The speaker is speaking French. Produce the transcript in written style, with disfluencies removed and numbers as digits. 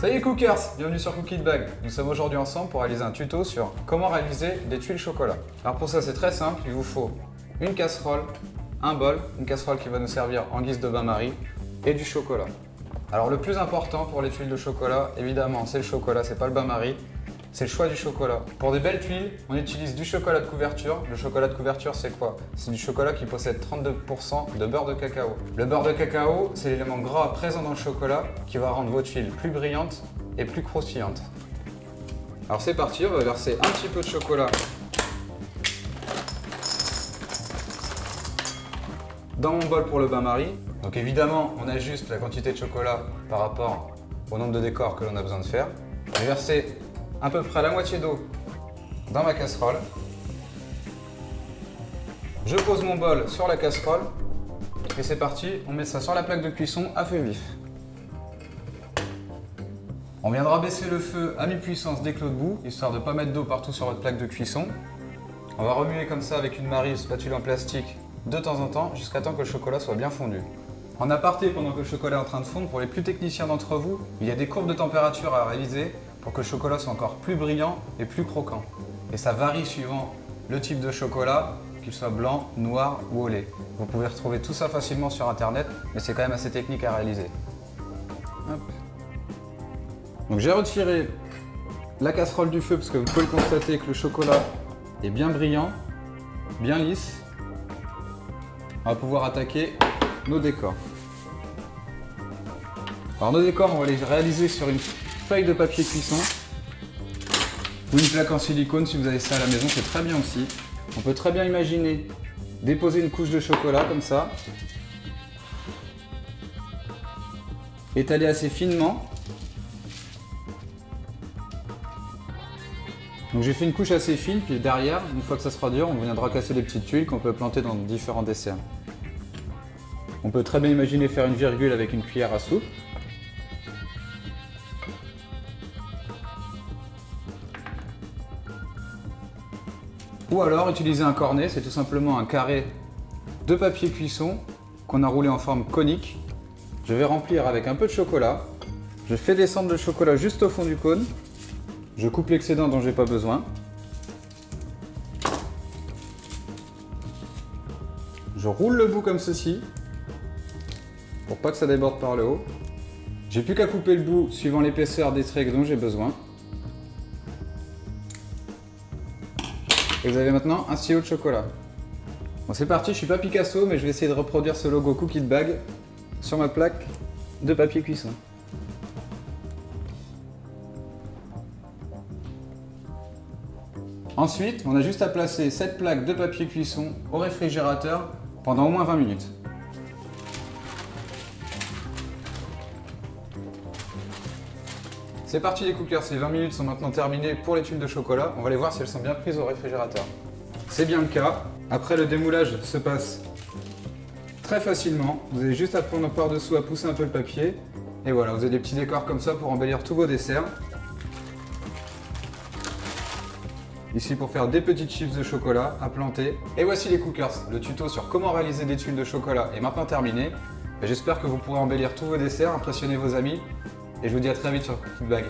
Salut Cookers, bienvenue sur Cookie Bag. Nous sommes aujourd'hui ensemble pour réaliser un tuto sur comment réaliser des tuiles chocolat. Alors pour ça c'est très simple, il vous faut une casserole, un bol, une casserole qui va nous servir en guise de bain-marie et du chocolat. Alors le plus important pour les tuiles de chocolat, évidemment c'est le chocolat, c'est pas le bain-marie, c'est le choix du chocolat. Pour des belles tuiles, on utilise du chocolat de couverture. Le chocolat de couverture c'est quoi? C'est du chocolat qui possède 32% de beurre de cacao. Le beurre de cacao, c'est l'élément gras présent dans le chocolat qui va rendre vos tuiles plus brillantes et plus croustillantes. Alors c'est parti, on va verser un petit peu de chocolat dans mon bol pour le bain-marie. Donc évidemment, on ajuste la quantité de chocolat par rapport au nombre de décors que l'on a besoin de faire. Je vais verser à peu près la moitié d'eau dans ma casserole. Je pose mon bol sur la casserole et c'est parti, on met ça sur la plaque de cuisson à feu vif. On viendra baisser le feu à mi-puissance dès que l'eau bout, histoire de ne pas mettre d'eau partout sur votre plaque de cuisson. On va remuer comme ça avec une marie ou spatule en plastique de temps en temps jusqu'à temps que le chocolat soit bien fondu. En aparté, pendant que le chocolat est en train de fondre, pour les plus techniciens d'entre vous, il y a des courbes de température à réaliser pour que le chocolat soit encore plus brillant et plus croquant. Et ça varie suivant le type de chocolat, qu'il soit blanc, noir ou au lait. Vous pouvez retrouver tout ça facilement sur internet, mais c'est quand même assez technique à réaliser. Hop. Donc j'ai retiré la casserole du feu parce que vous pouvez le constater que le chocolat est bien brillant, bien lisse. On va pouvoir attaquer nos décors. Alors nos décors, on va les réaliser sur une feuille de papier cuisson ou une plaque en silicone. Si vous avez ça à la maison, c'est très bien aussi. On peut très bien imaginer déposer une couche de chocolat comme ça, étaler assez finement. Donc j'ai fait une couche assez fine, puis derrière, une fois que ça sera dur, on viendra casser des petites tuiles qu'on peut planter dans différents desserts. On peut très bien imaginer faire une virgule avec une cuillère à soupe. Ou alors utiliser un cornet, c'est tout simplement un carré de papier cuisson qu'on a roulé en forme conique. Je vais remplir avec un peu de chocolat. Je fais descendre le chocolat juste au fond du cône. Je coupe l'excédent dont j'ai pas besoin. Je roule le bout comme ceci, pour pas que ça déborde par le haut. J'ai plus qu'à couper le bout suivant l'épaisseur des traits dont j'ai besoin. Et vous avez maintenant un stylo de chocolat. Bon c'est parti, je suis pas Picasso, mais je vais essayer de reproduire ce logo Cookie Bag sur ma plaque de papier cuisson. Ensuite, on a juste à placer cette plaque de papier cuisson au réfrigérateur pendant au moins 20 minutes. C'est parti les cookers, les 20 minutes sont maintenant terminées pour les tuiles de chocolat. On va aller voir si elles sont bien prises au réfrigérateur. C'est bien le cas. Après, le démoulage se passe très facilement. Vous avez juste à prendre par-dessous, à pousser un peu le papier. Et voilà, vous avez des petits décors comme ça pour embellir tous vos desserts. Ici pour faire des petites chips de chocolat à planter. Et voici les cookers, le tuto sur comment réaliser des tuiles de chocolat est maintenant terminé. J'espère que vous pourrez embellir tous vos desserts, impressionner vos amis. Et je vous dis à très vite sur Cookie Bag.